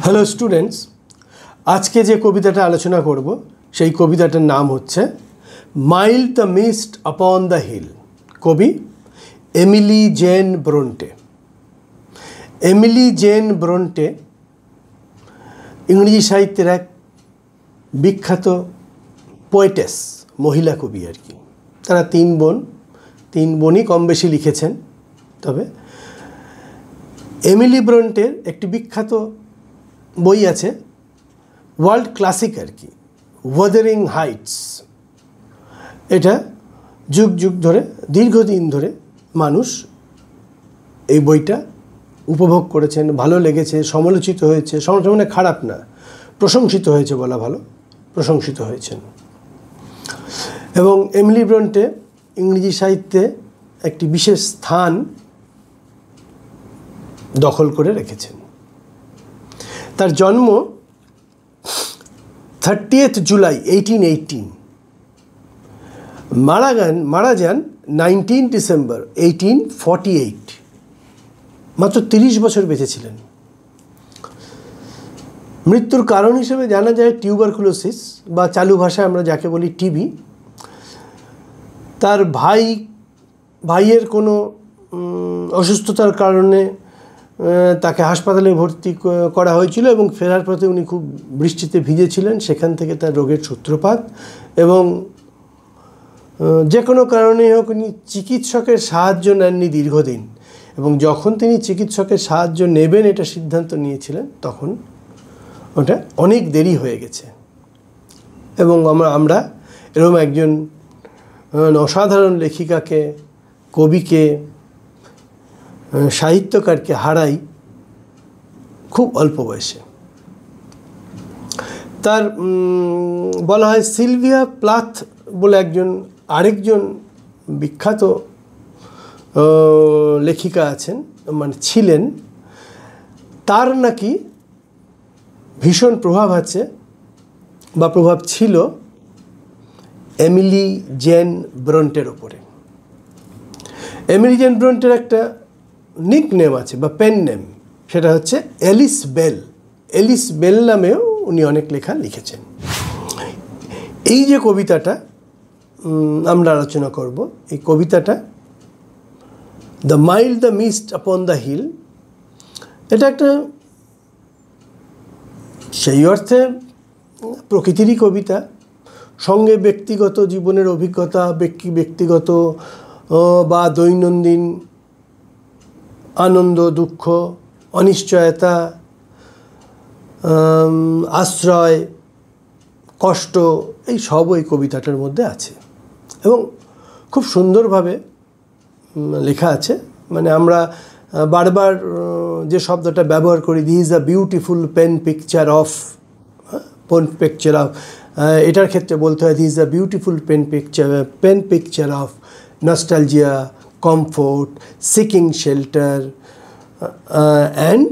Hello students, আজকে যে কবিতাটা আলোচনা করব সেই কবিতাটার নাম হচ্ছে mild the mist upon the hill. কবি Emily Jane Bronte. Emily Jane Bronte ইংরেজি সাহিত্যের এক বিখ্যাত পোয়েটেস, মহিলা কবি আর কি। তারা তিন বোনই কম বেশি লিখেছেন। তবে এমিলি ব্রন্টের একটি বিখ্যাত বই আছে, ওয়ার্ল্ড ক্লাসিক আর কি, ওয়াদারিং হাইটস। এটা যুগ যুগ ধরে, দীর্ঘদিন ধরে মানুষ এই বইটা উপভোগ করেছেন, ভালো লেগেছে, সমালোচিত হয়েছে। সমালোচনা মানে খারাপ না, প্রশংসিত হয়েছে বলা ভালো, প্রশংসিত হয়েছেন। এবং এমিলি ব্রন্টে ইংরেজি সাহিত্যে একটি বিশেষ স্থান দখল করে রেখেছেন। তার জন্ম 30th জুলাই 1818, মারা যান 19 ডিসেম্বর 1848। মাত্র 30 বছর বেঁচে ছিলেন। মৃত্যুর কারণ হিসেবে জানা যায় টিউবারকুলোসিস, বা চালু ভাষায় আমরা যাকে বলি টিবি। তার ভাইয়ের কোনো অসুস্থতার কারণে তাকে হাসপাতালে ভর্তি করা হয়েছিল এবং ফেরার পথে উনি খুব বৃষ্টিতে ভিজেছিলেন। সেখান থেকে তার রোগের সূত্রপাত, এবং যে কোনো কারণেই হোক উনি চিকিৎসকের সাহায্য নেননি দীর্ঘদিন। এবং যখন তিনি চিকিৎসকের সাহায্য নেবেন এটা সিদ্ধান্ত নিয়েছিলেন, তখন ওটা অনেক দেরি হয়ে গেছে। এবং আমরা এরকম একজন অসাধারণ লেখিকাকে, কবিকে, সাহিত্যকারকে হারাই খুব অল্প বয়সে। তার বলা হয় সিলভিয়া প্লাথ বলে আরেকজন বিখ্যাত লেখিকা আছেন, মানে ছিলেন। তার নাকি ভীষণ প্রভাব আছে বা প্রভাব ছিল এমিলি জেন ব্রন্টের ওপরে। এমিলি জেন ব্রন্টের একটা নিক নেম আছে বা পেন নেম, সেটা হচ্ছে এলিস বেল। এলিস বেল নামেও উনি অনেক লেখা লিখেছেন। এই যে কবিতাটা আমরা আলোচনা করব, এই কবিতাটা the mild the mist upon the hill, এটা একটা সেই অর্থে প্রকৃতিরই কবিতা। সঙ্গে ব্যক্তিগত জীবনের অভিজ্ঞতা, ব্যক্তিগত বা দৈনন্দিন আনন্দ, দুঃখ, অনিশ্চয়তা, আশ্রয়, কষ্ট, এই সব ওই কবিতাটার মধ্যে আছে এবং খুব সুন্দরভাবে লেখা আছে। মানে আমরা বারবার যে শব্দটা ব্যবহার করি, this is a beautiful pen picture of, এটার ক্ষেত্রে বলতে হয় this is a beautiful pen picture of nostalgia, comfort, seeking shelter, and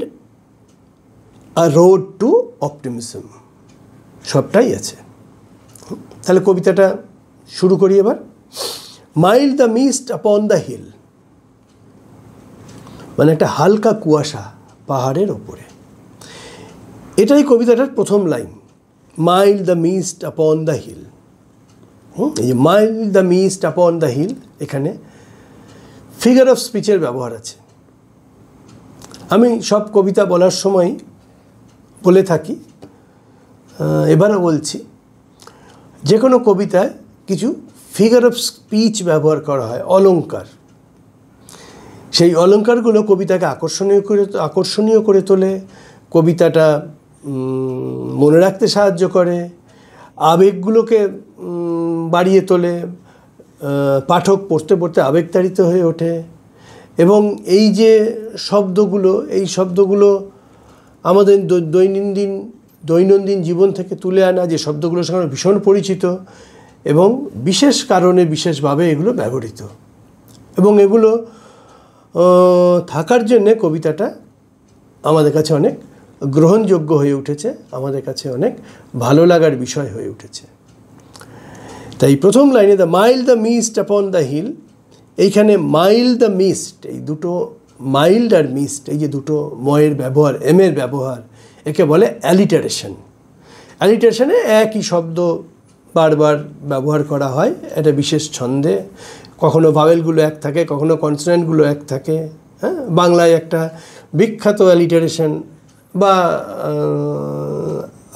a road to optimism, সবটাই আছে। তাহলে কবিতাটা শুরু করি এবার। Mild the mist upon the hill, মানে একটা হালকা কুয়াশা পাহাড়ের ওপরে। এটাই কবিতাটার প্রথম line, mild the mist upon the hill. এই যে mild the mist upon the hill, এখানে ফিগার অফ স্পিচের ব্যবহার আছে। আমি সব কবিতা বলার সময় বলে থাকি, এবারও বলছি, যে কোনো কবিতায় কিছু ফিগার অফ স্পিচ ব্যবহার করা হয়, অলংকার। সেই অলংকারগুলো কবিতাকে আকর্ষণীয় করে তোলে, কবিতাটা মনে রাখতে সাহায্য করে, আবেগগুলোকে বাড়িয়ে তোলে, পাঠক পড়তে পড়তে আবেগতাড়িত হয়ে ওঠে। এবং এই যে এই শব্দগুলো আমাদের দৈনন্দিন জীবন থেকে তুলে আনা, যে শব্দগুলোর সঙ্গে ভীষণ পরিচিত এবং বিশেষ কারণে বিশেষভাবে এগুলো ব্যবহৃত, এবং এগুলো থাকার জন্যে কবিতাটা আমাদের কাছে অনেক গ্রহণযোগ্য হয়ে উঠেছে, আমাদের কাছে অনেক ভালো লাগার বিষয় হয়ে উঠেছে। তাই প্রথম লাইনে the mild the mist upon the hill, এইখানে মাইল্ড দ্য মিস্ট, এই দুটো মাইল্ড আর মিস্ট, এই যে দুটো ময়ের ব্যবহার, এমের ব্যবহার, একে বলে অ্যালিটারেশন। অ্যালিটারেশনে একই শব্দ বারবার ব্যবহার করা হয় এটা বিশেষ ছন্দে, কখনো ভাওয়েলগুলো এক থাকে, কখনো কনসোনেন্টগুলো এক থাকে। হ্যাঁ, বাংলায় একটা বিখ্যাত অ্যালিটারেশন, বা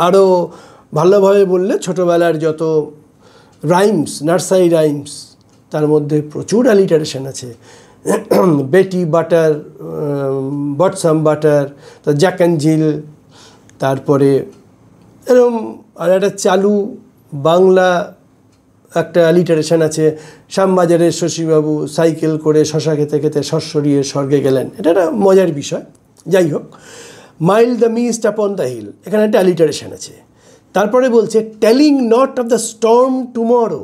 আরও ভালোভাবে বললে ছোটোবেলার যত রাইমস, নার্সারি রাইমস, তার মধ্যে প্রচুর অ্যালিটারেশন আছে। বেটি বাটার, বটসাম বাটার, তো জ্যাক অ্যান্ড জিল, তারপরে এরকম আর একটা চালু বাংলা একটা অ্যালিটারেশন আছে, শ্যামবাজারের শশীবাবু সাইকেল করে শশা খেতে খেতে সরিয়ে স্বর্গে গেলেন। এটা একটা মজার বিষয়। যাই হোক, mild the mist upon the hill, এখানে একটা অ্যালিটারেশন আছে। তারপরে বলছে telling not of the storm tomorrow.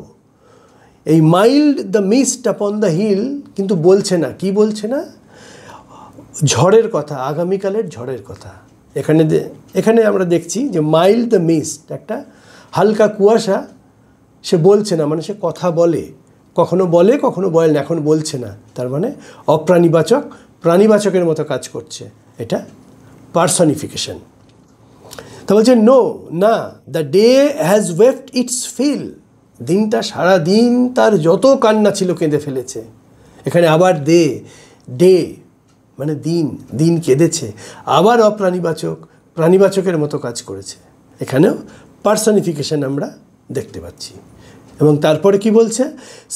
এই mild the mist upon the hill কিন্তু বলছে না, কি বলছে না, ঝড়ের কথা, আগামীকালের ঝড়ের কথা। এখানে আমরা দেখছি যে মাইল্ড দ্য মিস্ট, একটা হালকা কুয়াশা, সে বলছে না, মানে সে কথা বলে, কখনো বলে কখনো বলে না, এখন বলছে না, তার মানে অপ্রাণীবাচক প্রাণীবাচকের মতো কাজ করছে। এটা পার্সনিফিকেশন। তা বলছে নো, না, the day has wept its fill, দিনটা সারা দিন তার যত কান্না ছিল কেঁদে ফেলেছে। এখানে আবার ডে মানে দিন কেঁদেছে, আবার অপ্রাণীবাচক প্রাণীবাচকের মতো কাজ করেছে। এখানেও পার্সনিফিকেশন আমরা দেখতে পাচ্ছি। এবং তারপরে কি বলছে,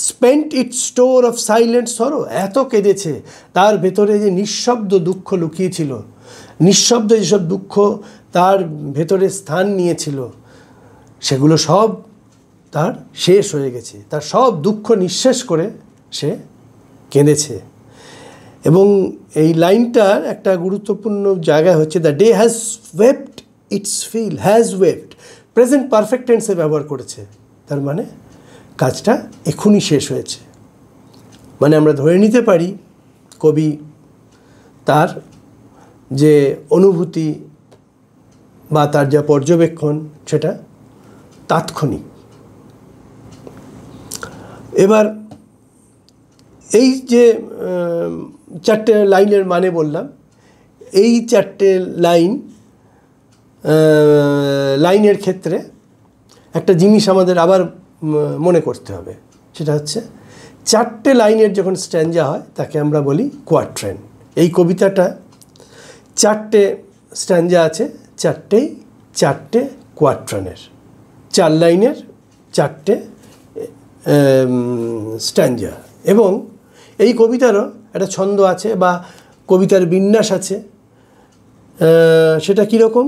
spent it's store of silent সরো, এত কেঁদেছে, তার ভেতরে যে নিঃশব্দ দুঃখ লুকিয়েছিল, নিঃশব্দ যেসব দুঃখ তার ভেতরে স্থান নিয়েছিল, সেগুলো সব তার শেষ হয়ে গেছে, তার সব দুঃখ নিঃশেষ করে সে কেঁদেছে। এবং এই লাইনটার একটা গুরুত্বপূর্ণ জায়গা হচ্ছে the day has wept its fill, has wept, present perfect টেন্সে ব্যবহার করেছে, তার মানে কাজটা এখনই শেষ হয়েছে। মানে আমরা ধরে নিতে পারি কবি তার যে অনুভূতি বা তার যা পর্যবেক্ষণ সেটা তাৎক্ষণিক। এবার এই যে চারটে লাইনের মানে বললাম, এই চারটে লাইনের ক্ষেত্রে একটা জিনিস আমাদের আবার মনে করতে হবে, সেটা হচ্ছে চারটে লাইনের যখন স্ট্যাঞ্জা হয় তাকে আমরা বলি কোয়াট্রেন। এই কবিতাটা চারটে স্ট্যাঞ্জা আছে, চারটে কোয়াট্রেনের, 4 লাইনের 4টে স্ট্যাঞ্জা। এবং এই কবিতারও একটা ছন্দ আছে বা কবিতার বিন্যাস আছে। সেটা কীরকম,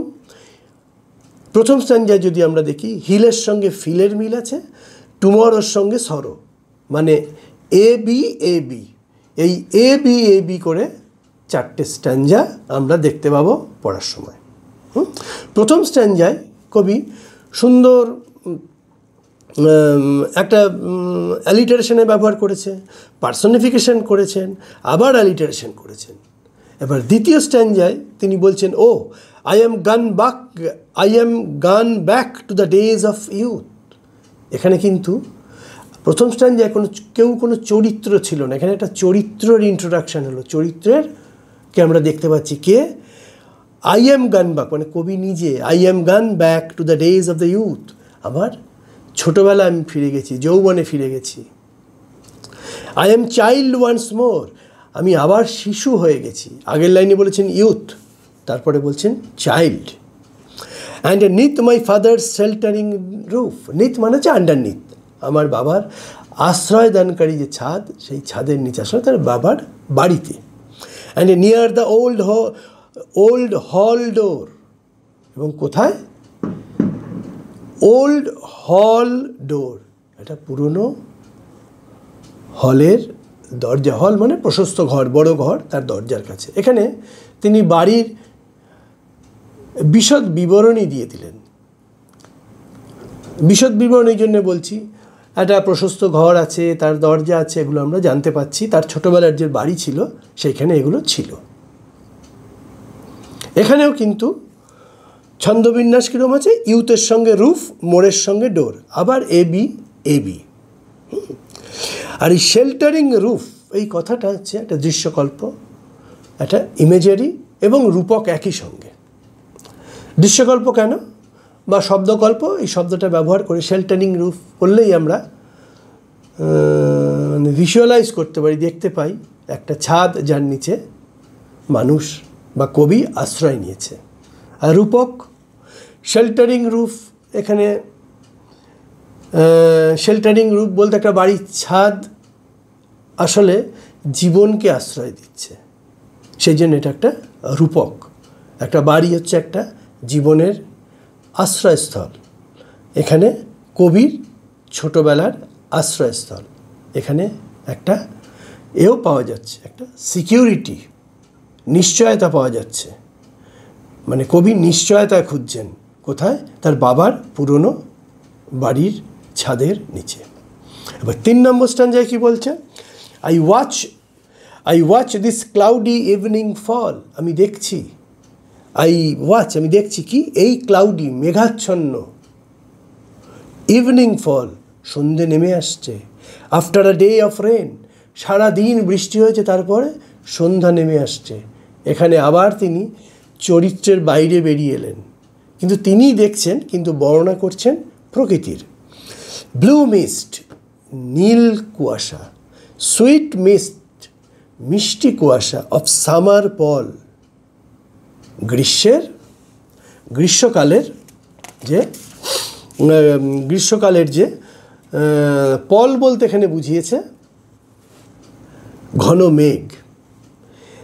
প্রথম স্ট্যাঞ্জায় যদি আমরা দেখি, হিলের সঙ্গে ফিলের মিল আছে, টুমরোর সঙ্গে সরো, মানে এ বি এই এ বি করে 4টে স্ট্যাঞ্জা আমরা দেখতে পাবো পড়ার সময়। প্রথম স্ট্যাঞ্জায় কবি সুন্দর একটা অ্যালিটারেশনে ব্যবহার করেছে, পার্সনিফিকেশন করেছেন, আবার অ্যালিটারেশন করেছেন। এবার দ্বিতীয় স্ট্যাঞ্জায় তিনি বলছেন, ও I am gone back to the days of youth. এখানে কিন্তু প্রথম স্ট্যাঞ্জায় কোনো চরিত্র ছিল না, এখানে একটা চরিত্রের ইন্ট্রোডাকশান হলো, চরিত্রেরকে আমরা দেখতে পাচ্ছি। কে? আই অ্যাম গান ব্যাক, মানে কবি নিজে, I am gone back to the days of the youth, আমার ছোটোবেলা আমি ফিরে গেছি, যৌবনে ফিরে গেছি। I am child once more, আমি আবার শিশু হয়ে গেছি। আগের লাইনে বলেছেন ইউথ, তারপরে বলছেন child. And neath my father's sheltering roof, neath মানে হচ্ছে আন্ডারনিথ, আমার বাবার আশ্রয়দানকারী যে ছাদ, সেই ছাদের নিচে আসলে তার বাবার বাড়িতে। অ্যান্ড নিয়ার দ্য ওল্ড হল ডোর, এবং কোথায়? ওল্ড হল ডোর, এটা পুরনো হলের দরজা, হল মানে প্রশস্ত ঘর, বড় ঘর, তার দরজার কাছে। এখানে তিনি বাড়ির বিশদ বিবরণী দিয়ে দিলেন। বিশদ বিবরণীর জন্য বলছি, একটা প্রশস্ত ঘর আছে, তার দরজা আছে, এগুলো আমরা জানতে পাচ্ছি। তার ছোটোবেলার যে বাড়ি ছিল সেইখানে এগুলো ছিল। এখানেও কিন্তু ছন্দবিন্যাস কীরকম আছে, ইউথের সঙ্গে রুফ, মোড়ের সঙ্গে ডোর, আবার এ বি। আর এই শেল্টারিং রুফ, এই কথাটা হচ্ছে একটা দৃশ্যকল্প, একটা ইমেজারি এবং রূপক একই সঙ্গে। দৃশ্যকল্প কেন বা শব্দকল্প, এই শব্দটা ব্যবহার করে শেল্টারিং রুফ করলেই আমরা ভিজুয়ালাইজ করতে পারি, দেখতে পাই একটা ছাদ যার নিচে মানুষ বা কবি আশ্রয় নিয়েছে। আর রূপক, শেল্টারিং রুফ, এখানে শেল্টারিং রুফ বলতে একটা বাড়ির ছাদ আসলে জীবনকে আশ্রয় দিচ্ছে, সেই জন্য এটা একটা রূপক। একটা বাড়ি হচ্ছে একটা জীবনের আশ্রয়স্থল, এখানে কবির ছোটোবেলার আশ্রয়স্থল, এখানে একটা এও পাওয়া যাচ্ছে, একটা সিকিউরিটি, নিশ্চয়তা পাওয়া যাচ্ছে। মানে কবি নিশ্চয়তা খুঁজছেন কোথায়? তার বাবার পুরনো বাড়ির ছাদের নিচে। এবার 3 নম্বর স্ট্যাঞ্জায় কি বলছে? I watch this cloudy evening fall. আমি দেখছি, আমি দেখছি কি? এই ক্লাউডি, মেঘাচ্ছন্ন, ইভিনিং ফল, সন্ধে নেমে আসছে। After a day of rain, সারাদিন বৃষ্টি হয়েছে, তারপরে সন্ধ্যা নেমে আসছে। এখানে আবার তিনি চরিত্রের বাইরে বেরিয়ে এলেন, কিন্তু তিনিই দেখছেন, কিন্তু বর্ণনা করছেন প্রকৃতির। ব্লু মিস্ট, নীল কুয়াশা, সুইট মিস্ট, মিষ্টি কুয়াশা, অফ সামার পল, গ্রীষ্মকালের যে পল বলতে এখানে বুঝিয়েছে ঘন মেঘ।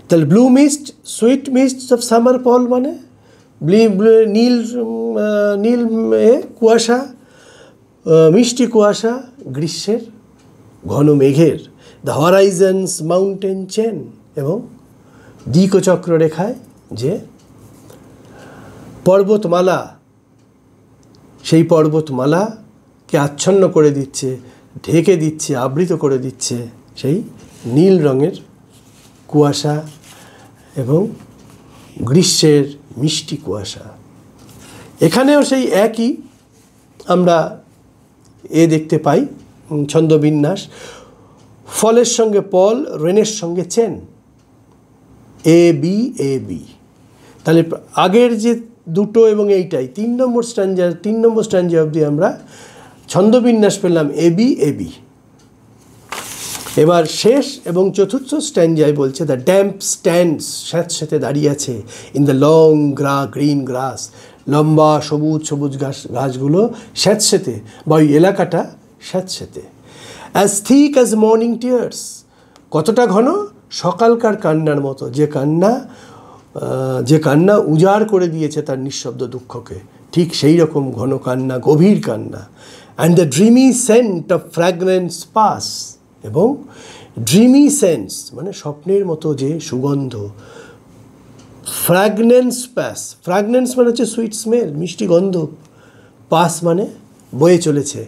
তাহলে blue mist, sweet mist of summer pall মানে নীল কুয়াশা, মিষ্টি কুয়াশা, গ্রীষ্মের ঘন মেঘের। দ্য হরাইজনস মাউন্টেন চেন, এবং দিকচক্র রেখায় যে পর্বতমালা, সেই পর্বতমালাকে আচ্ছন্ন করে দিচ্ছে, ঢেকে দিচ্ছে, আবৃত করে দিচ্ছে সেই নীল রঙের কুয়াশা এবং গ্রীষ্মের মিষ্টি কুয়াশা। এখানেও সেই একই আমরা দেখতে পাই ছন্দবিন্যাস। ফলের সঙ্গে পল, রেনের সঙ্গে chain, A B A B. তাহলে আগের যে দুটো এবং এইটাই 3 নম্বর স্ট্যাঞ্জা অবধি আমরা ছন্দবিন্যাস পেলাম এ বি এ বি। এবার শেষ এবং চতুর্থ স্ট্যাঞ্জায় বলছে দ্য ড্যাম্প স্ট্যান্ডস, স্যাঁতস্যাঁতে দাঁড়িয়ে আছে, in the long green grass, লম্বা সবুজ ঘাসগুলো স্যাঁতস্যাঁতে, বা ওই এলাকাটা স্যাঁতস্যাঁতে। As thick as morning tears, কতটা ঘন? সকালকার কান্নার মতো, যে কান্না উজাড় করে দিয়েছে তার নিঃশব্দ দুঃখকে, ঠিক সেই রকম ঘন কান্না, গভীর কান্না। And the dreamy scent of fragrance pass, এবং ড্রিমি সেন্স মানে স্বপ্নের মতো যে সুগন্ধ, ফ্র্যাগনেন্স মানে হচ্ছে সুইট স্মেল, মিষ্টি গন্ধ, পাস মানে বয়ে চলেছে,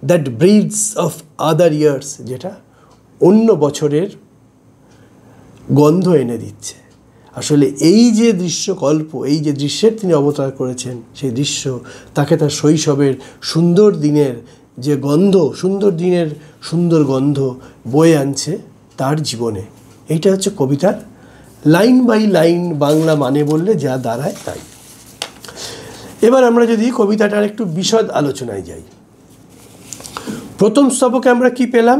that breeds of other years, যেটা অন্য বছরের গন্ধ এনে দিচ্ছে। আসলে এই যে দৃশ্যকল্প, এই যে দৃশ্যের তিনি অবতার করেছেন, সেই দৃশ্য তাকে তার শৈশবের সুন্দর দিনের যে গন্ধ, সুন্দর গন্ধ বয়ে আনছে তার জীবনে। এইটা হচ্ছে কবিতার লাইন বাই লাইন বাংলা মানে বললে যা দাঁড়ায় তাই। এবার আমরা যদি কবিতাটার একটু বিশদ আলোচনায় যাই, প্রথম স্তবকে আমরা কি পেলাম?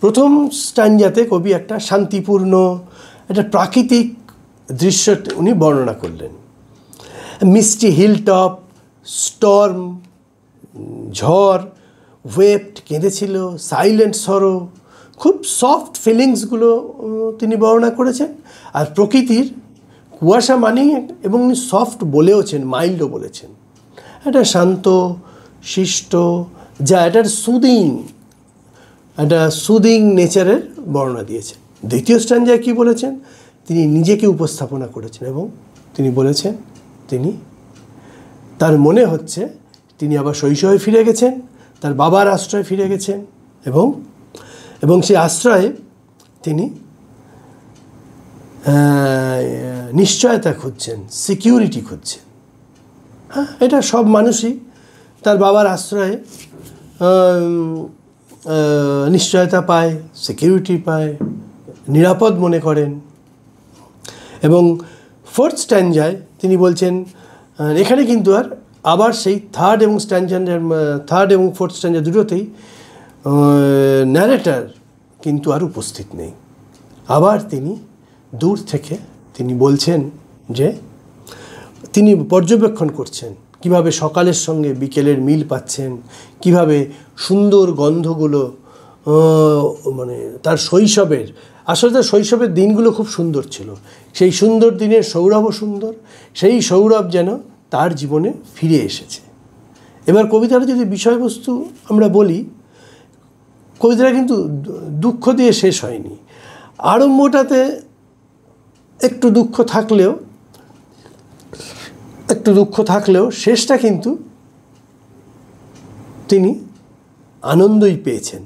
প্রথম স্ট্যাঞ্জাতে কবি একটা শান্তিপূর্ণ, একটা প্রাকৃতিক দৃশ্য উনি বর্ণনা করলেন। মিষ্টি হিলটপ, স্টর্ম, ঝড়, ওয়েভড, কেঁদেছিল, সাইলেন্ট সরো, খুব সফট ফিলিংসগুলো তিনি বর্ণনা করেছেন। আর প্রকৃতির কুয়াশা মানেই, এবং উনি সফট বলেওছেন, মাইল্ডও বলেছেন, একটা শান্ত শিষ্ট, যা একটা সুদিং নেচারের বর্ণনা দিয়েছেন। দ্বিতীয় স্ট্যাঞ্জায় কী বলেছেন? তিনি নিজেকে উপস্থাপনা করেছেন এবং তিনি বলেছেন তার মনে হচ্ছে তিনি আবার শৈশবে ফিরে গেছেন, তার বাবার আশ্রয়ে ফিরে গেছেন, এবং সেই আশ্রয়ে তিনি নিশ্চয়তা খুঁজছেন, সিকিউরিটি খুঁজছেন। হ্যাঁ, এটা সব মানুষই তার বাবার আশ্রয়ে নিশ্চয়তা পায়, সিকিউরিটি পায়, নিরাপদ মনে করেন। এবং ফোর্থ স্ট্যাঞ্জায় তিনি বলছেন এখানে কিন্তু আর আবার সেই থার্ড এবং ফোর্থ স্ট্যান্ডার দুটোতেই ন্যারেটার কিন্তু আর উপস্থিত নেই। আবার তিনি দূর থেকে তিনি বলছেন যে তিনি পর্যবেক্ষণ করছেন কিভাবে সকালের সঙ্গে বিকেলের মিল পাচ্ছেন, কিভাবে সুন্দর গন্ধগুলো মানে তার শৈশবের, আসলে তার শৈশবের দিনগুলো খুব সুন্দর ছিল, সেই সুন্দর দিনের সৌরভও সুন্দর, সেই সৌরভ যেন তার জীবনে ফিরে এসেছে। এবার কবিতার যদি বিষয়বস্তু আমরা বলি, কবিতাটা কিন্তু দুঃখ দিয়ে শেষ হয়নি। আরম্ভটাতে একটু দুঃখ থাকলেও শেষটা কিন্তু তিনি আনন্দই পেয়েছেন।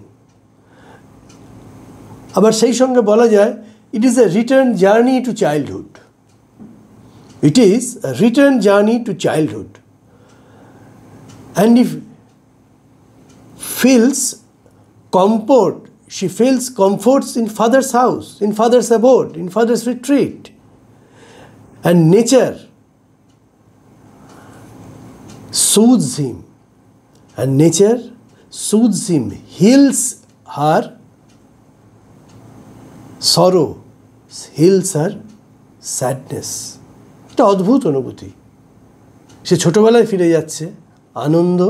আবার সেই সঙ্গে বলা যায়, it is a return journey to childhood. It is a return journey to childhood, and if she feels comforts in father's house, in father's abode, in father's retreat, and nature soothes him, heals her sorrow, heals her sadness. একটা অদ্ভুত অনুভূতি। সে ছোটোবেলায় ফিরে যাচ্ছে আনন্দ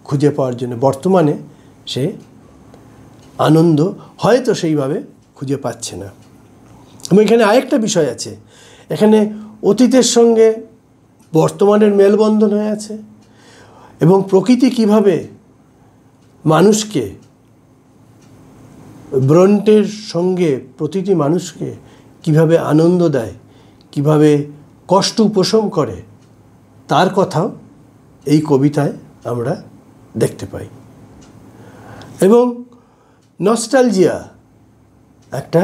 খুঁজে পাওয়ার জন্য। বর্তমানে সে আনন্দ হয়তো সেইভাবে খুঁজে পাচ্ছে না। এবং এখানে আরেকটা বিষয় আছে, এখানে অতীতের সঙ্গে বর্তমানের মেলবন্ধন হয়ে আছে, এবং প্রকৃতি কিভাবে মানুষকে, ব্রন্টের সঙ্গে প্রতিটি মানুষকে কিভাবে আনন্দ দেয়, কিভাবে কষ্ট উপশম করে, তার কথাও এই কবিতায় আমরা দেখতে পাই। এবং নস্টালজিয়া একটা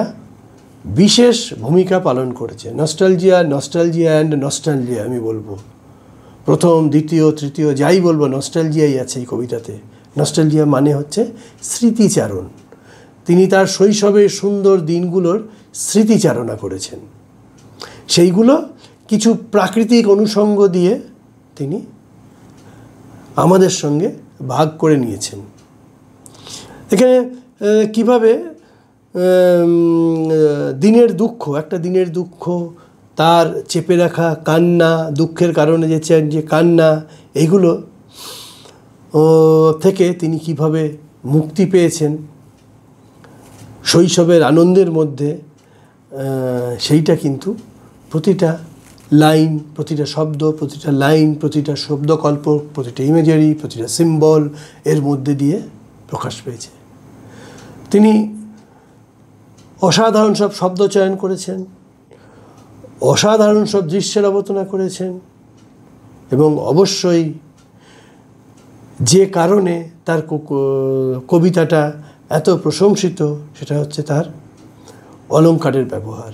বিশেষ ভূমিকা পালন করেছে। নস্টালজিয়া আমি বলবো, প্রথম, দ্বিতীয়, তৃতীয় যাই বলবো, নস্টালজিয়াই আছে এই কবিতাতে। নস্টালজিয়া মানে হচ্ছে স্মৃতিচারণ। তিনি তার শৈশবের সুন্দর দিনগুলোর স্মৃতিচারণা করেছেন, সেইগুলো কিছু প্রাকৃতিক অনুষঙ্গ দিয়ে তিনি আমাদের সঙ্গে ভাগ করে নিয়েছেন। এখানে কিভাবে একটা দিনের দুঃখ, তার চেপে রাখা কান্না, দুঃখের কারণে যে কান্না, এইগুলো থেকে তিনি কিভাবে মুক্তি পেয়েছেন শৈশবের আনন্দের মধ্যে, সেইটা কিন্তু প্রতিটা লাইন, প্রতিটা শব্দ, প্রতিটা লাইন, প্রতিটা শব্দকল্প, প্রতিটা ইমেজারি, প্রতিটা সিম্বল এর মধ্যে দিয়ে প্রকাশ পেয়েছে। তিনি অসাধারণ সব শব্দ চয়ন করেছেন, অসাধারণ সব দৃশ্যের অবতারণা করেছেন, এবং অবশ্যই যে কারণে তার কবিতাটা এত প্রশংসিত, সেটা হচ্ছে তার অলংকারের ব্যবহার।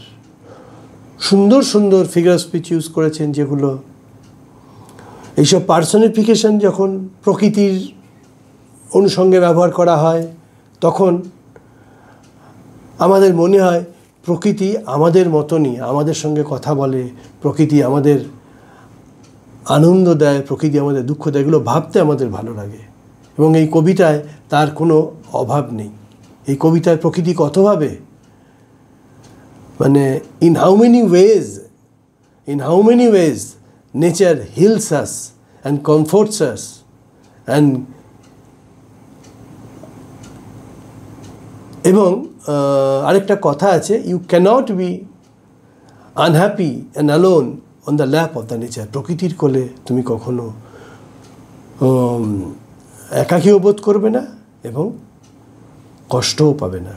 সুন্দর সুন্দর ফিগার স্পিচ ইউজ করেছেন, যেগুলো এইসব পার্সনিফিকেশন যখন প্রকৃতির অনুষঙ্গে ব্যবহার করা হয়, তখন আমাদের মনে হয় প্রকৃতি আমাদের মতনই, আমাদের সঙ্গে কথা বলে, প্রকৃতি আমাদের আনন্দ দেয়, প্রকৃতি আমাদের দুঃখ দেয়, এগুলো ভাবতে আমাদের ভালো লাগে। এবং এই কবিতায় তার কোনো অভাব নেই। এই কবিতায় প্রকৃতি কতভাবে, মানে in how many ways nature heals us and comforts us, and এবং আরেকটা কথা আছে, you cannot be unhappy and alone on the lap of the nature. প্রকৃতির কোলে তুমি কখনো একাকীও বোধ করবে না এবং কষ্টও পাবে না।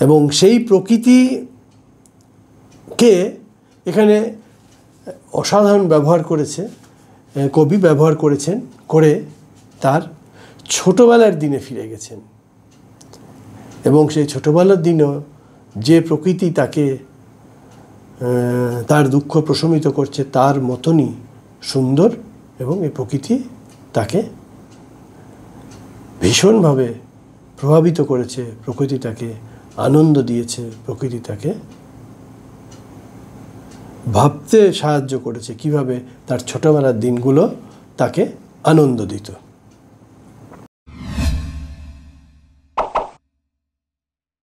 এবং সেই প্রকৃতিকে এখানে অসাধারণ কবি ব্যবহার করেছেন, করে তার ছোটোবেলার দিনে ফিরে গেছেন। এবং সেই ছোটোবেলার দিনও যে প্রকৃতি তাকে তার দুঃখ প্রশমিত করছে, তার মতনই সুন্দর, এবং এই প্রকৃতি তাকে ভীষণভাবে প্রভাবিত করেছে, প্রকৃতি তাকে আনন্দ দিয়েছে, প্রকৃতি তাকে ভাবতে সাহায্য করেছে কিভাবে তার ছোটোবেলার দিনগুলো তাকে আনন্দ দিত।